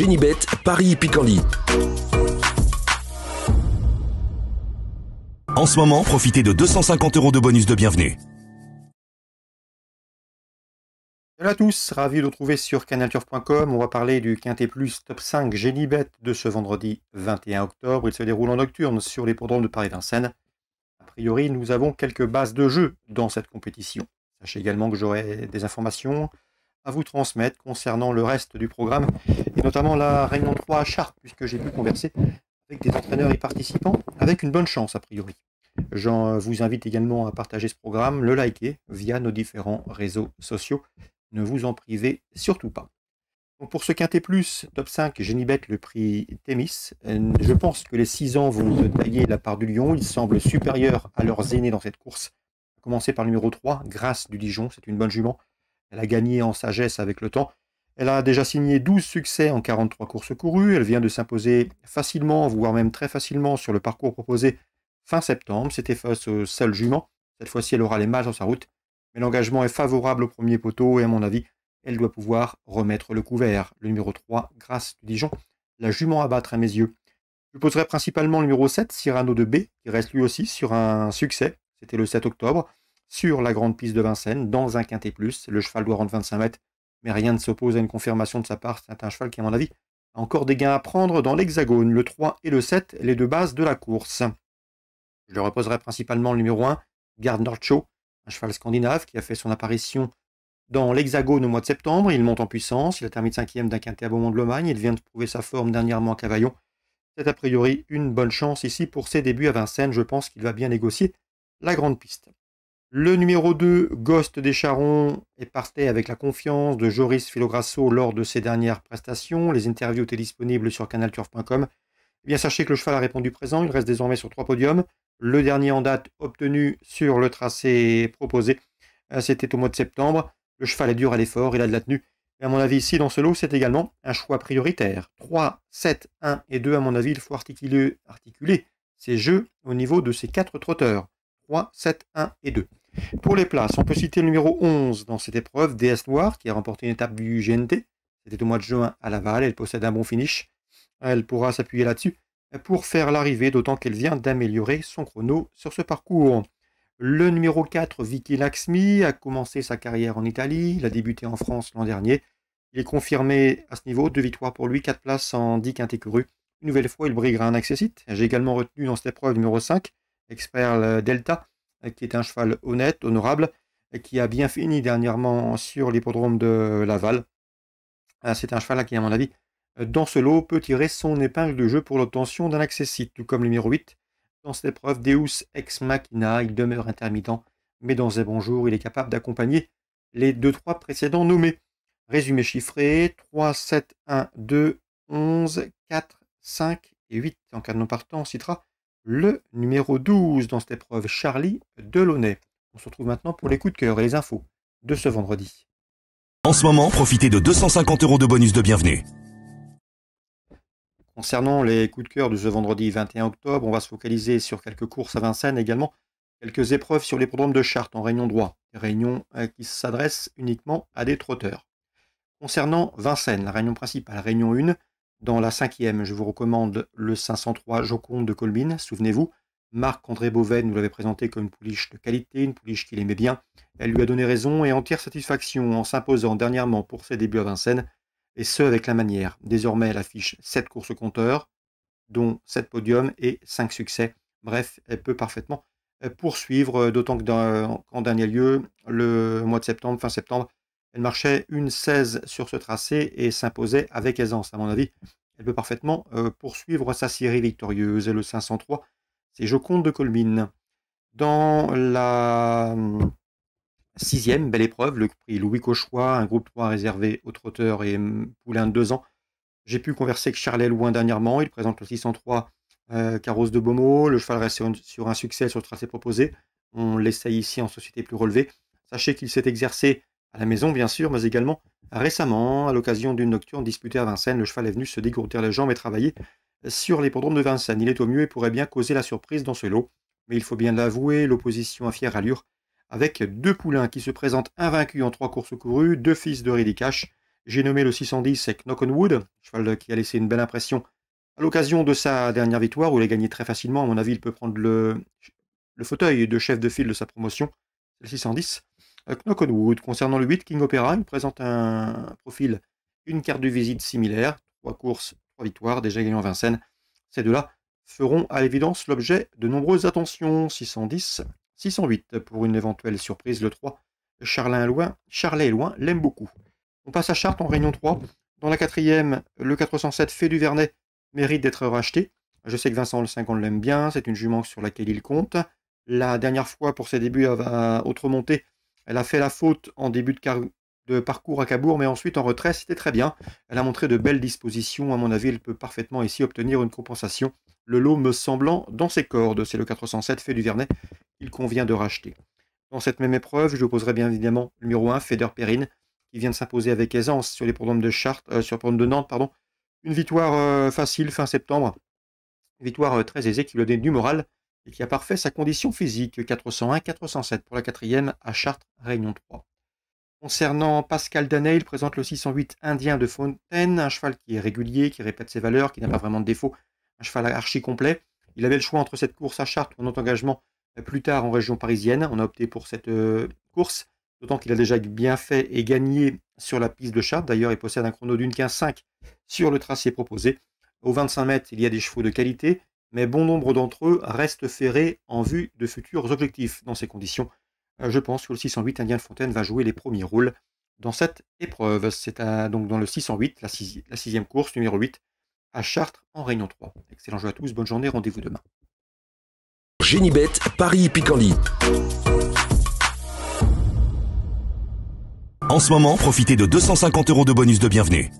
Génibet, Paris-Picardie. En ce moment, profitez de 250 € de bonus de bienvenue. Salut à tous, ravi de vous retrouver sur canalturf.com. On va parler du Quintet Plus Top 5 Génibet de ce vendredi 21 octobre. Il se déroule en nocturne sur l'hippodrome de Paris-Vincennes. A priori, nous avons quelques bases de jeu dans cette compétition. Sachez également que j'aurai des informations à vous transmettre concernant le reste du programme, et notamment la Réunion 3 à Chartres, puisque j'ai pu converser avec des entraîneurs y participants, avec une bonne chance a priori. Je vous invite également à partager ce programme, le liker via nos différents réseaux sociaux. Ne vous en privez surtout pas. Donc pour ce Quintet Plus, top 5, Génibet, le prix Thémis. Je pense que les 6 ans vont tailler la part du lion. Ils semblent supérieurs à leurs aînés dans cette course. À commencer par le numéro 3, Grâce du Dijon. C'est une bonne jument. Elle a gagné en sagesse avec le temps. Elle a déjà signé 12 succès en 43 courses courues. Elle vient de s'imposer facilement, voire même très facilement, sur le parcours proposé fin septembre. C'était face au seul jument. Cette fois-ci, elle aura les mâles sur sa route. Mais l'engagement est favorable au premier poteau et à mon avis, elle doit pouvoir remettre le couvert. Le numéro 3, Grâce du Dijon, la jument à battre à mes yeux. Je poserai principalement le numéro 7, Cyrano de B, qui reste lui aussi sur un succès. C'était le 7 octobre, sur la grande piste de Vincennes, dans un Quintet Plus. Le cheval doit rendre 25 mètres, mais rien ne s'oppose à une confirmation de sa part. C'est un cheval qui, à mon avis, a encore des gains à prendre dans l'hexagone. Le 3 et le 7, les deux bases de la course. Je le reposerai principalement le numéro 1, Gardner Show, un cheval scandinave qui a fait son apparition dans l'hexagone au mois de septembre. Il monte en puissance, il a terminé 5e d'un Quintet à Beaumont-de-Lomagne, il vient de prouver sa forme dernièrement à Cavaillon. C'est a priori une bonne chance ici pour ses débuts à Vincennes. Je pense qu'il va bien négocier la grande piste. Le numéro 2, Ghost des Charons, est parti avec la confiance de Joris Filograsso lors de ses dernières prestations. Les interviews étaient disponibles sur canalturf.com. Eh bien, sachez que le cheval a répondu présent. Il reste désormais sur 3 podiums. Le dernier en date obtenu sur le tracé proposé, c'était au mois de septembre. Le cheval est dur à l'effort, il a de la tenue. Et à mon avis, ici, dans ce lot, c'est également un choix prioritaire. 3, 7, 1 et 2, à mon avis, il faut articuler ces jeux au niveau de ces 4 trotteurs. 3, 7, 1 et 2. Pour les places, on peut citer le numéro 11 dans cette épreuve, DS Noir, qui a remporté une étape du GNT. C'était au mois de juin à Laval, elle possède un bon finish. Elle pourra s'appuyer là-dessus pour faire l'arrivée, d'autant qu'elle vient d'améliorer son chrono sur ce parcours. Le numéro 4, Vicky Laxmi, a commencé sa carrière en Italie. Il a débuté en France l'an dernier. Il est confirmé à ce niveau, 2 victoires pour lui, 4 places en 10 quintés courus. Une nouvelle fois, il briguera un accessite. J'ai également retenu dans cette épreuve numéro 5, Expert Delta, qui est un cheval honnête, honorable, qui a bien fini dernièrement sur l'hippodrome de Laval. C'est un cheval qui, à mon avis, dans ce lot, peut tirer son épingle de jeu pour l'obtention d'un accessite, tout comme le numéro 8. Dans cette épreuve, Deus Ex Machina, il demeure intermittent, mais dans un bon jour, il est capable d'accompagner les 2-3 précédents nommés. Résumé chiffré, 3, 7, 1, 2, 11, 4, 5 et 8. En cas de non partant, on citera le numéro 12 dans cette épreuve, Charlie Delaunay. On se retrouve maintenant pour les coups de cœur et les infos de ce vendredi. En ce moment, profitez de 250 € de bonus de bienvenue. Concernant les coups de cœur de ce vendredi 21 octobre, on va se focaliser sur quelques courses à Vincennes, également quelques épreuves sur l'hippodrome de Chartres en réunion droit, réunion qui s'adresse uniquement à des trotteurs. Concernant Vincennes, la réunion principale, réunion 1, dans la 5e, je vous recommande le 503 Joconde de Colmine. Souvenez-vous, Marc-André Beauvais nous l'avait présenté comme une pouliche de qualité, une pouliche qu'il aimait bien. Elle lui a donné raison et entière satisfaction en s'imposant dernièrement pour ses débuts à Vincennes, et ce avec la manière. Désormais, elle affiche 7 courses compteurs, dont 7 podiums et 5 succès. Bref, elle peut parfaitement poursuivre, d'autant qu'en dernier lieu, le mois de septembre, fin septembre, elle marchait une 16 sur ce tracé et s'imposait avec aisance. À mon avis, elle peut parfaitement poursuivre sa série victorieuse. Et le 503, c'est Joconde de Colmine. Dans la 6e, belle épreuve, le prix Louis Cauchois, un groupe 3 réservé aux trotteurs et poulains de 2 ans. J'ai pu converser avec Charles Louin dernièrement. Il présente le 603 Carros de Beaumont. Le cheval reste sur un succès sur le tracé proposé. On l'essaye ici en société plus relevée. Sachez qu'il s'est exercé à la maison, bien sûr, mais également récemment, à l'occasion d'une nocturne disputée à Vincennes. Le cheval est venu se dégourdir les jambes et travailler sur l'hippodrome de Vincennes. Il est au mieux et pourrait bien causer la surprise dans ce lot. Mais il faut bien l'avouer, l'opposition a fière allure, avec 2 poulains qui se présentent invaincus en 3 courses courues, 2 fils de Ridicache. J'ai nommé le 610 c'est Knock on Wood, cheval qui a laissé une belle impression à l'occasion de sa dernière victoire où il a gagné très facilement. À mon avis, il peut prendre le fauteuil de chef de file de sa promotion, c'est le 610. Knock on Wood. Concernant le 8, King Opera, il présente un profil, une carte de visite similaire, 3 courses, 3 victoires, déjà gagnant Vincennes. Ces deux-là feront à l'évidence l'objet de nombreuses attentions. 610, 608 pour une éventuelle surprise. Le 3, Charlet et Loin l'aime beaucoup. On passe à Chartres en Réunion 3. Dans la 4e, le 407 fait du Vernet mérite d'être racheté. Je sais que Vincent Le 50 l'aime bien, c'est une jument sur laquelle il compte. La dernière fois, pour ses débuts à Autre-Montée, elle a fait la faute en début de parcours à Cabourg, mais ensuite en retrait, c'était très bien. Elle a montré de belles dispositions. À mon avis, elle peut parfaitement ici obtenir une compensation. Le lot me semblant dans ses cordes. C'est le 407 fait du Vernet qu'il convient de racheter. Dans cette même épreuve, je opposerai bien évidemment le numéro 1, Feder Perrine, qui vient de s'imposer avec aisance sur les programmes de sur le programme de Nantes, pardon. Une victoire facile fin septembre. Une victoire très aisée qui lui donne du moral et qui a parfait sa condition physique. 401-407 pour la 4e à Chartres, Réunion 3. Concernant Pascal Danet, il présente le 608 Indien de Fontaine, un cheval qui est régulier, qui répète ses valeurs, qui n'a pas vraiment de défaut, un cheval archi complet. Il avait le choix entre cette course à Chartres ou un autre engagement plus tard en région parisienne. On a opté pour cette course, d'autant qu'il a déjà bien fait et gagné sur la piste de Chartres. D'ailleurs, il possède un chrono d'une 15,5 sur le tracé proposé. Aux 25 mètres, il y a des chevaux de qualité, mais bon nombre d'entre eux restent ferrés en vue de futurs objectifs. Dans ces conditions, je pense que le 608 Indien de Fontaine va jouer les premiers rôles dans cette épreuve. C'est donc dans le 608, la 6e course, numéro 8, à Chartres en Réunion 3. Excellent jeu à tous, bonne journée, rendez-vous demain. Génibet, Paris Picardie. En ce moment, profitez de 250 € de bonus de bienvenue.